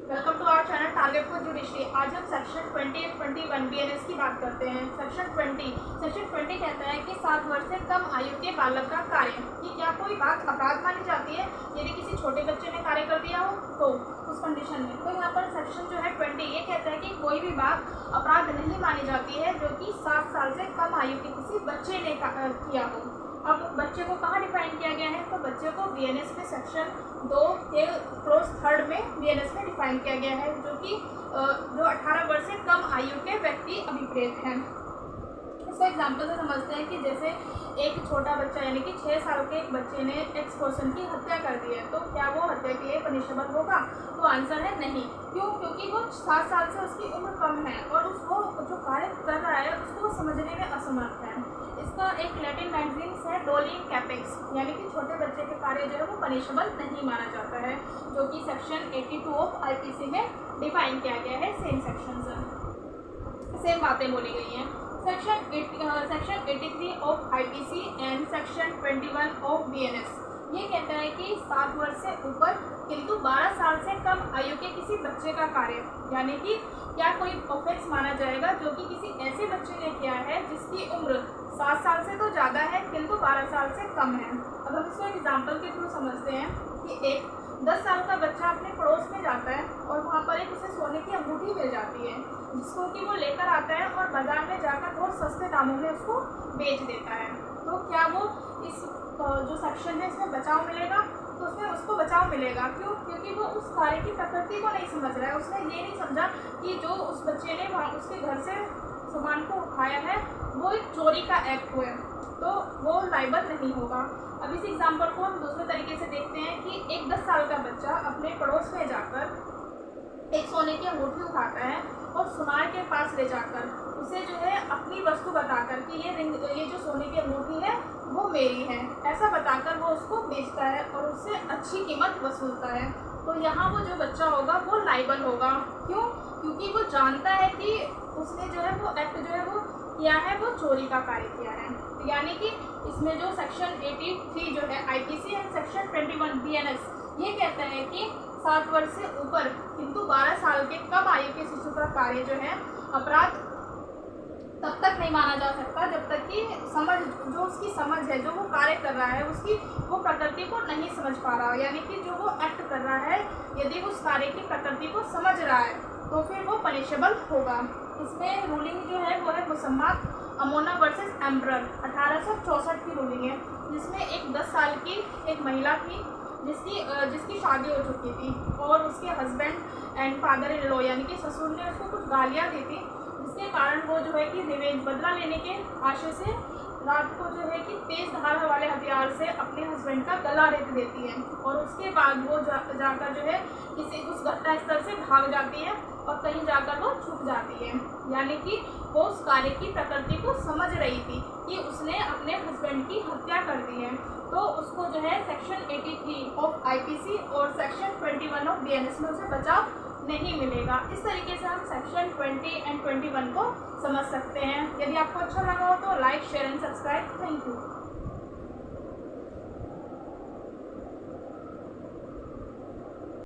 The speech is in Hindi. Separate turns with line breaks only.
Welcome to our channel target for judiciary. आज हम सेक्शन 20-21 बीएनएस की बात करते हैं। सेक्शन 20 कहता है कि 7 वर्ष से कम आयु के बालक का कार्य कि क्या कोई बात अपराध मानी जाती है यदि किसी छोटे बच्चे ने कार्य कर दिया हो तो उस कंडीशन में। तो यहाँ पर सेक्शन जो है 20 ये कहता है कि कोई भी बात अपराध नहीं मानी जाती है जो कि 7 साल से कम आयु के किसी बच्चे ने किया हो। अब बच्चे को कहाँ डिफाइन किया गया है? तो बच्चे को बीएनएस में सेक्शन 2 के क्लोज 3 में बीएनएस में डिफाइन किया गया है जो कि जो 18 वर्ष से कम आयु के व्यक्ति अभिप्रेत हैं। इसको एग्जाम्पल से समझते हैं कि जैसे एक छोटा बच्चा यानी कि 6 साल के एक बच्चे ने एक्स पर्सन की हत्या कर दी है, तो क्या वो हत्या के लिए पनिशेबल होगा? तो आंसर है नहीं। क्यों? क्योंकि वो 7 साल से उसकी उम्र कम है और उसको जो कार्य कर रहा है उसको समझने में असमर्थ है। इसका एक लैटिन मैगजीन है डोलिंग कैपेक्स, यानी कि छोटे बच्चे के कार्य जो है वो पनिशेबल नहीं माना जाता है, जो कि सेक्शन 82 ऑफ आईपीसी में डिफाइन किया गया है। सेम सेक्शन सेम बातें बोली गई हैं। Section 83 of IPC and section 21 of BNS ये कहता है कि 7 वर्ष से ऊपर किंतु 12 साल से कम आयु के किसी बच्चे का कार्य, यानी कि क्या कोई ऑफेंस माना जाएगा जो कि किसी ऐसे बच्चे ने किया है जिसकी उम्र 7 साल से तो ज़्यादा है किंतु 12 साल से कम है। अब हम इसको एग्जाम्पल के थ्रू समझते हैं कि एक 10 साल का बच्चा अपने पड़ोस में जाता है और वहाँ पर एक उसे सोने की अंगूठी मिल जाती है जिसको कि वो लेकर आता है और बाजार में जाकर बहुत सस्ते दामों में उसको बेच देता है। तो क्या वो इस जो सेक्शन है इसमें बचाव मिलेगा? तो उसमें उसको बचाव मिलेगा। क्यों? क्योंकि वो उस कार्य की प्रकृति को नहीं समझ रहा है। उसने ये नहीं समझा कि जो उस बच्चे ने वहाँ उसके घर से सामान को उठाया है वो एक चोरी का एक्ट हुआ, तो वो लाइबल नहीं होगा। अब इस एग्जाम्पल को हम दूसरे तरीके से देखते हैं कि एक 10 साल का बच्चा अपने पड़ोस में जाकर एक सोने की अंगूठी उठाता है और सुनार के पास ले जाकर उसे जो है अपनी वस्तु बताकर कि ये जो सोने की अंगूठी है वो मेरी है, ऐसा बताकर वो उसको बेचता है और उससे अच्छी कीमत वसूलता है। तो यहाँ वो जो बच्चा होगा वो लाइबल होगा। क्यों? क्योंकि वो जानता है कि उसने जो है वो एक्ट जो है वो किया है, वो चोरी का कार्य किया है। यानी कि इसमें जो सेक्शन 83 जो है आईपीसी एंड सेक्शन 21 बीएनएस ये कहता है कि 7 वर्ष से ऊपर किंतु 12 साल के कम आयु के शिशु का कार्य जो है अपराध तब तक नहीं माना जा सकता जब तक कि जो उसकी समझ है, जो वो कार्य कर रहा है उसकी वो प्रकृति को नहीं समझ पा रहा, यानी कि जो वो एक्ट कर रहा है यदि उस कार्य की प्रकृति को समझ रहा है तो फिर वो पनिशेबल होगा। इसमें रूलिंग जो है वो है मुसम्मात अमोना वर्सेस एम्परर 1864 की रूलिंग है, जिसमें एक 10 साल की एक महिला थी जिसकी शादी हो चुकी थी और उसके husband and father in law यानी कि ससुर ने उसको कुछ गालियाँ दी थी, जिसके कारण वो जो है कि रिवेंज बदला लेने के आशय से रात को जो है कि तेज धार वाले हथियार से अपने हस्बैंड का गला रेत देती है और उसके बाद वो जाकर जो है किसी उस घटना स्थल से भाग जाती है और कहीं जाकर वो छुप जाती है। यानी कि वो उस कार्य की प्रकृति को समझ रही थी कि उसने अपने हस्बैंड की हत्या कर दी है, तो उसको जो है सेक्शन 83 ऑफ आईपीसी और सेक्शन 21 ऑफ बीएनएस में उसे बचाव नहीं मिलेगा। इस तरीके से हम सेक्शन 20 एंड 21 को समझ सकते हैं। यदि आपको अच्छा लगा हो तो like, share and subscribe. Thank you.